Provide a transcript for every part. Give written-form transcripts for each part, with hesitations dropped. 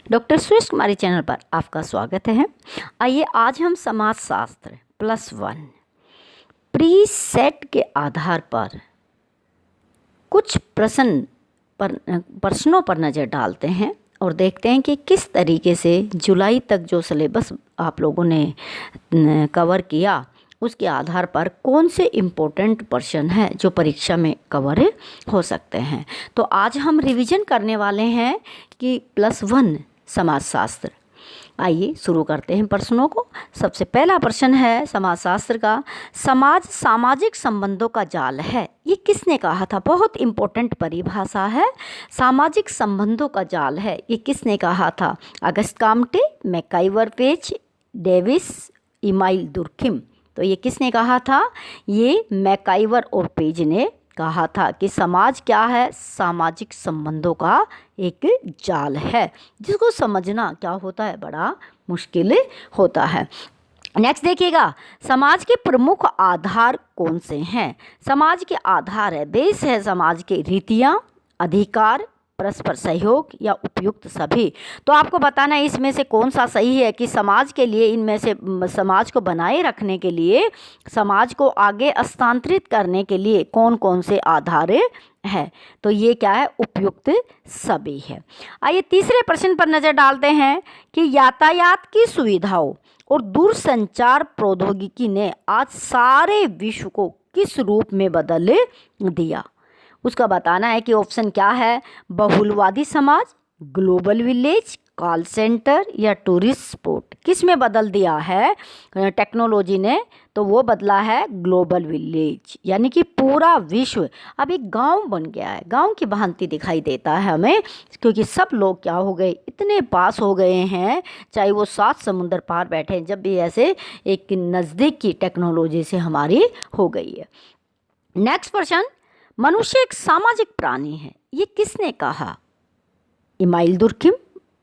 Doctor Suresh कुमारी channel पर आपका स्वागत है। आइए आज हम समाजशास्त्र +1 प्री सेट के आधार पर कुछ प्रश्नों पर नज़र डालते हैं और देखते हैं कि किस तरीके से जुलाई तक जो सिलेबस आप लोगों ने कवर किया उसके आधार पर कौन से इम्पोर्टेंट प्रश्न हैं जो परीक्षा में कवर हो सकते हैं। तो आज हम रिवीजन करने वाले हैं कि +1 समाजशास्त्र। आइए शुरू करते हैं प्रश्नों को। सबसे पहला प्रश्न है समाजशास्त्र का, समाज सामाजिक संबंधों का जाल है। ये किसने कहा था? बहुत इम्पोर्टेंट परिभाषा है। सामाजिक संबंधों का जाल है, ये किसने कहा था? Auguste Comte, MacIver Page, Davis, Emile Durkheim. तो ये किसने कहा था? ये मैकाइवर और पेज ने कहा था कि समाज क्या है? सामाजिक संबंधों का एक जाल है जिसको समझना क्या होता है, बड़ा मुश्किल होता है। नेक्स्ट देखिएगा, समाज के प्रमुख आधार कौन से हैं? समाज के आधार है, बेस है समाज के रीतियाँ, अधिकार, परस्पर सहयोग या उपयुक्त सभी। तो आपको बताना है इसमें से कौन सा सही है कि समाज के लिए, इनमें से समाज को बनाए रखने के लिए, समाज को आगे स्थानांतरित करने के लिए कौन कौन से आधार है। तो ये क्या है? उपयुक्त सभी है। आइए तीसरे प्रश्न पर नज़र डालते हैं कि यातायात की सुविधाओं और दूरसंचार प्रौद्योगिकी ने आज सारे विश्व को किस रूप में बदल दिया? उसका बताना है कि ऑप्शन क्या है? बहुलवादी समाज, ग्लोबल विलेज, कॉल सेंटर या टूरिस्ट स्पॉट। किस में बदल दिया है टेक्नोलॉजी ने? तो वो बदला है ग्लोबल विलेज, यानी कि पूरा विश्व अब एक गांव बन गया है। गांव की भांति दिखाई देता है हमें, क्योंकि सब लोग क्या हो गए, इतने पास हो गए हैं, चाहे वो 7 समुंदर पार बैठे हैं, जब भी ऐसे एक नज़दीक की टेक्नोलॉजी से हमारी हो गई है। नेक्स्ट प्रश्न, मनुष्य एक सामाजिक प्राणी है, ये किसने कहा? Emile Durkheim,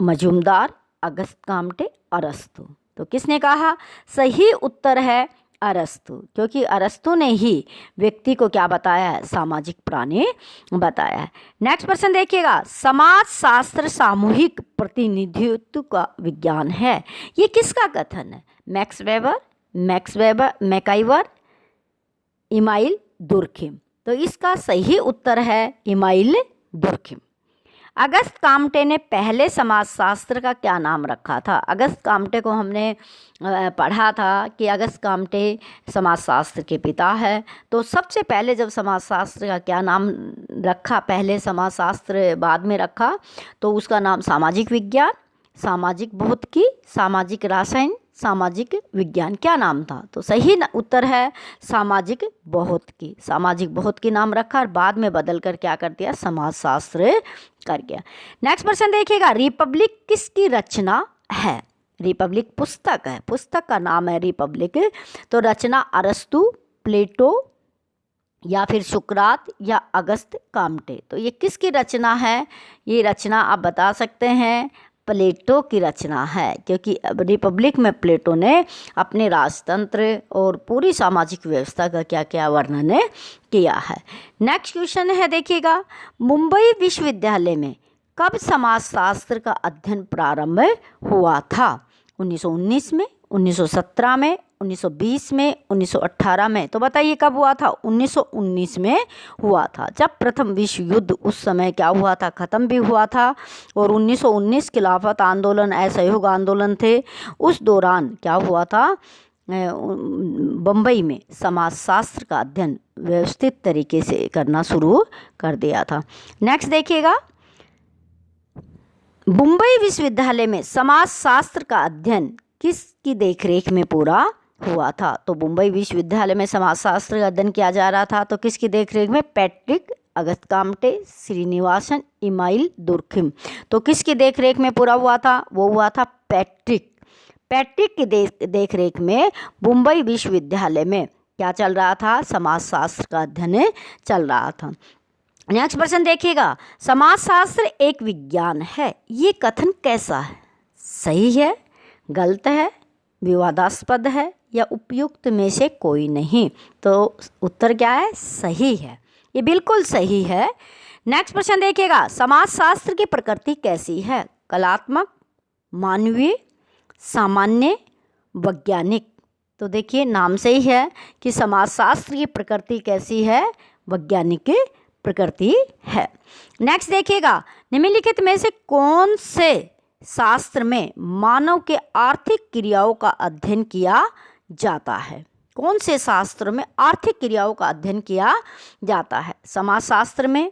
Majumdar, Auguste Comte, अरस्तु। तो किसने कहा? सही उत्तर है अरस्तु, क्योंकि अरस्तु ने ही व्यक्ति को क्या बताया है? सामाजिक प्राणी बताया है। नेक्स्ट प्रश्न देखिएगा, समाजशास्त्र सामूहिक प्रतिनिधित्व का विज्ञान है, ये किसका कथन है? Max weber, MacIver, email Durkheim. तो इसका सही उत्तर है इमाइल दुर्खिम। अगस्त काम्टे ने पहले समाजशास्त्र का क्या नाम रखा था? अगस्त काम्टे को हमने पढ़ा था कि अगस्त काम्टे समाजशास्त्र के पिता है। तो सबसे पहले जब समाजशास्त्र का क्या नाम रखा, पहले समाजशास्त्र बाद में रखा, तो उसका नाम सामाजिक विज्ञान, सामाजिक भौतिकी, सामाजिक रसायन, सामाजिक विज्ञान, क्या नाम था? तो सही उत्तर है सामाजिक भौतिकी। सामाजिक भौतिकी नाम रखा और बाद में बदल कर क्या कर दिया? समाजशास्त्र कर गया। नेक्स्ट प्रश्न देखिएगा, रिपब्लिक किसकी रचना है? रिपब्लिक पुस्तक है, पुस्तक का नाम है रिपब्लिक। तो रचना अरस्तु, प्लेटो या फिर सुकरात या अगस्त काम्टे। तो ये किसकी रचना है? ये रचना आप बता सकते हैं प्लेटो की रचना है, क्योंकि रिपब्लिक में प्लेटो ने अपने राजतंत्र और पूरी सामाजिक व्यवस्था का क्या क्या वर्णन किया है। नेक्स्ट क्वेश्चन है देखिएगा, मुंबई विश्वविद्यालय में कब समाजशास्त्र का अध्ययन प्रारंभ हुआ था? 1919 में, 1917 में, 1920 में, 1918 में। तो बताइए कब हुआ था? 1919 में हुआ था, जब प्रथम विश्व युद्ध उस समय क्या हुआ था? ख़त्म भी हुआ था। और 1919 खिलाफत आंदोलन, असहयोग आंदोलन थे, उस दौरान क्या हुआ था? बम्बई में समाजशास्त्र का अध्ययन व्यवस्थित तरीके से करना शुरू कर दिया था। नेक्स्ट देखिएगा, मुंबई विश्वविद्यालय में समाजशास्त्र का अध्ययन किसकी देखरेख में पूरा हुआ था? तो मुंबई विश्वविद्यालय में समाजशास्त्र का अध्ययन किया जा रहा था, तो किसकी देखरेख में? Patrick, Auguste Comte, Srinivasan, Emile Durkheim. तो किसकी देखरेख में पूरा हुआ था? वो हुआ था पैट्रिक की देखरेख में मुंबई विश्वविद्यालय में क्या चल रहा था? समाजशास्त्र का अध्ययन चल रहा था। नेक्स्ट प्रश्न देखिएगा, समाजशास्त्र एक विज्ञान है, ये कथन कैसा है? सही है, गलत है, विवादास्पद है या उपयुक्त में से कोई नहीं? तो उत्तर क्या है? सही है, ये बिल्कुल सही है। नेक्स्ट प्रश्न देखिएगा, समाजशास्त्र की प्रकृति कैसी है? कलात्मक, मानवीय, सामान्य, वैज्ञानिक। तो देखिए नाम से ही है कि समाजशास्त्र की प्रकृति कैसी है, वैज्ञानिक प्रकृति है। नेक्स्ट देखिएगा, निम्नलिखित में से कौन से शास्त्र में मानव के आर्थिक क्रियाओं का अध्ययन किया जाता है? कौन से शास्त्र में आर्थिक क्रियाओं का अध्ययन किया जाता है? समाजशास्त्र में,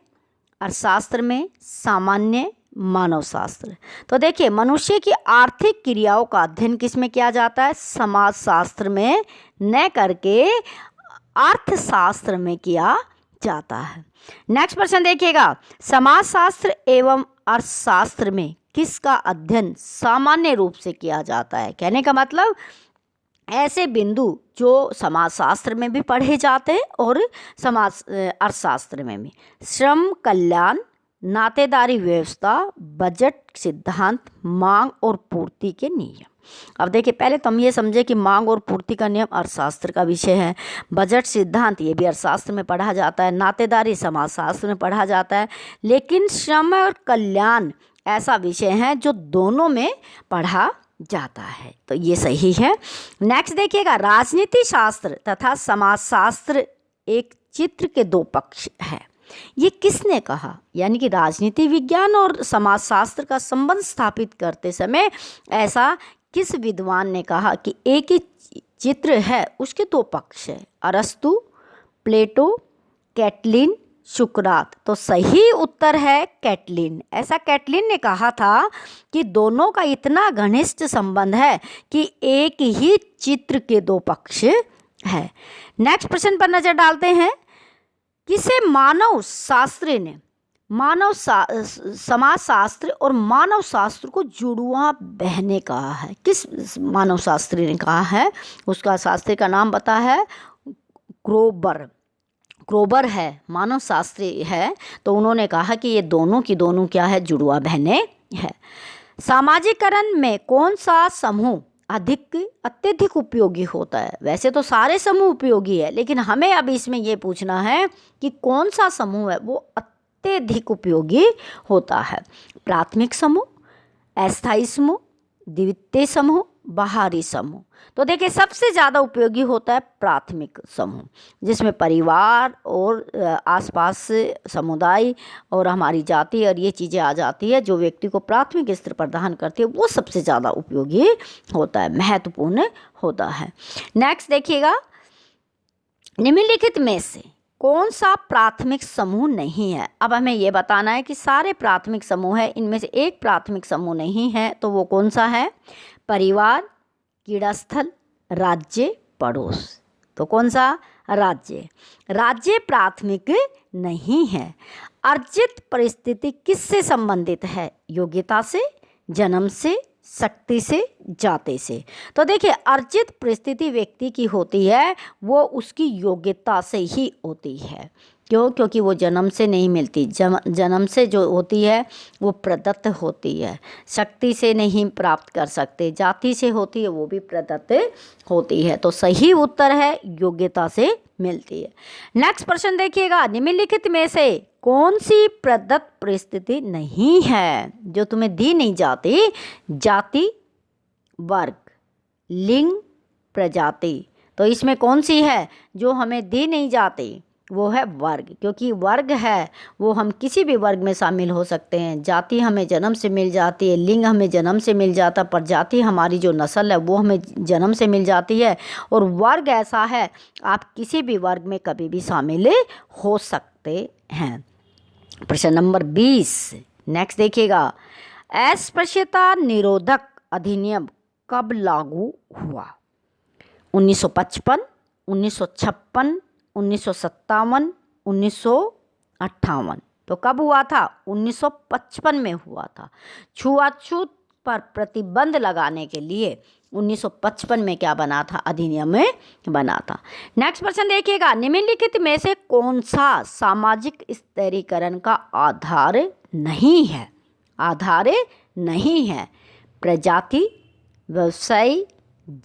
अर्थशास्त्र में, सामान्य, मानव शास्त्र। तो देखिए मनुष्य की आर्थिक क्रियाओं का अध्ययन किस में किया जाता है? समाजशास्त्र में, न करके अर्थशास्त्र में किया जाता है। नेक्स्ट प्रश्न देखिएगा, समाजशास्त्र एवं अर्थशास्त्र में किसका अध्ययन सामान्य रूप से किया जाता है? कहने का मतलब ऐसे बिंदु जो समाजशास्त्र में भी पढ़े जाते हैं और अर्थशास्त्र में भी। श्रम कल्याण, नातेदारी व्यवस्था, बजट सिद्धांत, मांग और पूर्ति के नियम। अब देखिए पहले तो हम ये समझे कि मांग और पूर्ति का नियम अर्थशास्त्र का विषय है, बजट सिद्धांत ये भी अर्थशास्त्र में पढ़ा जाता है, नातेदारी समाजशास्त्र में पढ़ा जाता है, लेकिन श्रम और कल्याण ऐसा विषय है जो दोनों में पढ़ा जाता है, तो ये सही है। नेक्स्ट देखिएगा, राजनीति शास्त्र तथा समाजशास्त्र एक चित्र के दो पक्ष है, ये किसने कहा? यानी कि राजनीति विज्ञान और समाजशास्त्र का संबंध स्थापित करते समय ऐसा किस विद्वान ने कहा कि एक ही चित्र है, उसके दो पक्ष है? अरस्तु, प्लेटो, कैटलिन, सुकरात। तो सही उत्तर है कैटलिन। ऐसा कैटलिन ने कहा था कि दोनों का इतना घनिष्ठ संबंध है कि एक ही चित्र के दो पक्ष है। नेक्स्ट प्रश्न पर नजर डालते हैं, किसे मानव शास्त्री ने समाजशास्त्र और मानव शास्त्र को जुड़वा बहने कहा है? किस मानव शास्त्री ने कहा है? उसका शास्त्री का नाम पता है? क्रोबर है, मानव शास्त्री है। तो उन्होंने कहा कि ये दोनों की दोनों क्या है? जुड़वा बहने है। सामाजिकरण में कौन सा समूह अत्यधिक उपयोगी होता है? वैसे तो सारे समूह उपयोगी है, लेकिन हमें अब इसमें ये पूछना है कि कौन सा समूह है वो अत्यधिक उपयोगी होता है? प्राथमिक समूह, अस्थायी समूह, द्वितीय समूह, बाहरी समूह। तो देखिए सबसे ज़्यादा उपयोगी होता है प्राथमिक समूह, जिसमें परिवार और आसपास समुदाय और हमारी जाति और ये चीज़ें आ जाती है, जो व्यक्ति को प्राथमिक स्तर प्रदान करती है, वो सबसे ज़्यादा उपयोगी होता है, महत्वपूर्ण होता है। नेक्स्ट देखिएगा, निम्नलिखित में से कौन सा प्राथमिक समूह नहीं है? अब हमें ये बताना है कि सारे प्राथमिक समूह है, इनमें से एक प्राथमिक समूह नहीं है, तो वो कौन सा है? परिवार, क्रीड़ास्थल, राज्य, पड़ोस। तो कौन सा? राज्य प्राथमिक नहीं है। अर्जित परिस्थिति किससे संबंधित है? योग्यता से, जन्म से, शक्ति से, जाति से। तो देखिए अर्जित परिस्थिति व्यक्ति की होती है, वो उसकी योग्यता से ही होती है। क्यों? क्योंकि वो जन्म से नहीं मिलती, जन्म से जो होती है वो प्रदत्त होती है, शक्ति से नहीं प्राप्त कर सकते, जाति से होती है वो भी प्रदत्त होती है। तो सही उत्तर है योग्यता से मिलती है। नेक्स्ट प्रश्न देखिएगा, निम्नलिखित में से कौन सी प्रदत्त परिस्थिति नहीं है जो तुम्हें दी नहीं जाती? जाति, वर्ग, लिंग, प्रजाति। तो इसमें कौन सी है जो हमें दी नहीं जाती? वो है वर्ग, क्योंकि वर्ग है वो हम किसी भी वर्ग में शामिल हो सकते हैं। जाति हमें जन्म से मिल जाती है, लिंग हमें जन्म से मिल जाता, प्रजाति हमारी जो नस्ल है वो हमें जन्म से मिल जाती है, और वर्ग ऐसा है आप किसी भी वर्ग में कभी भी शामिल हो सकते हैं। प्रश्न नंबर 20 नेक्स्ट देखिएगा, अस्पृश्यता निरोधक अधिनियम कब लागू हुआ? 1955, 1956, 1957, 1958। तो कब हुआ था? 1955 में हुआ था। छुआछूत पर प्रतिबंध लगाने के लिए 1955 में क्या बना था? अधिनियम में बना था। नेक्स्ट प्रश्न देखिएगा, निम्नलिखित में से कौन सा सामाजिक स्तरीकरण का आधार नहीं है? आधार नहीं है। प्रजाति, व्यवसाय,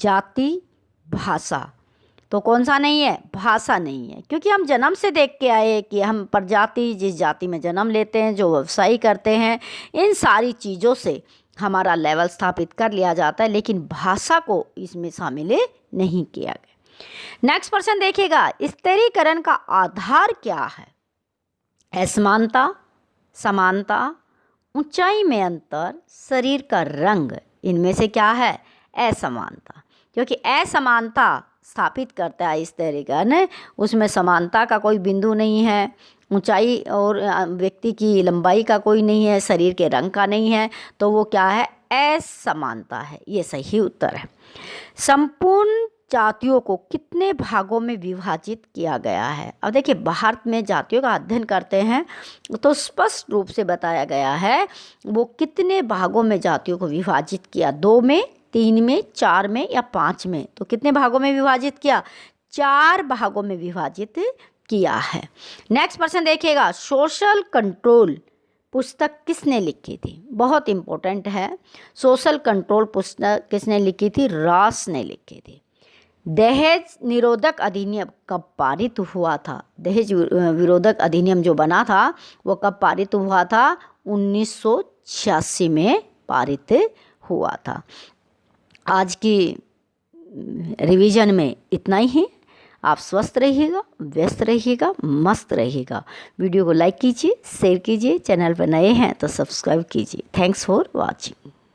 जाति, भाषा। तो कौन सा नहीं है? भाषा नहीं है, क्योंकि हम जन्म से देख के आए कि हम प्रजाति, जिस जाति में जन्म लेते हैं, जो व्यवसाय करते हैं, इन सारी चीज़ों से हमारा लेवल स्थापित कर लिया जाता है, लेकिन भाषा को इसमें शामिल नहीं किया गया। नेक्स्ट प्रश्न देखिएगा, स्थिरीकरण का आधार क्या है? असमानता, समानता, ऊंचाई में अंतर, शरीर का रंग। इनमें से क्या है? असमानता, क्योंकि असमानता स्थापित करता है स्थिरीकरण, उसमें समानता का कोई बिंदु नहीं है, ऊंचाई और व्यक्ति की लंबाई का कोई नहीं है, शरीर के रंग का नहीं है, तो वो क्या है? असमानता है। ये सही उत्तर है। संपूर्ण जातियों को कितने भागों में विभाजित किया गया है? अब देखिए, भारत में जातियों का अध्ययन करते हैं तो स्पष्ट रूप से बताया गया है वो कितने भागों में जातियों को विभाजित किया। 2 में, 3 में, 4 में या 5 में? तो कितने भागों में विभाजित किया? 4 भागों में विभाजित किया है। नेक्स्ट प्रश्न देखिएगा, सोशल कंट्रोल पुस्तक किसने लिखी थी? बहुत इम्पोर्टेंट है। सोशल कंट्रोल पुस्तक किसने लिखी थी? रॉस ने लिखी थी। दहेज निरोधक अधिनियम कब पारित हुआ था? दहेज विरोधक अधिनियम जो बना था वो कब पारित हुआ था? 1986 में पारित हुआ था। आज की रिवीजन में इतना ही। आप स्वस्थ रहिएगा, व्यस्त रहिएगा, मस्त रहिएगा। वीडियो को लाइक कीजिए, शेयर कीजिए, चैनल पर नए हैं तो सब्सक्राइब कीजिए। Thanks for watching.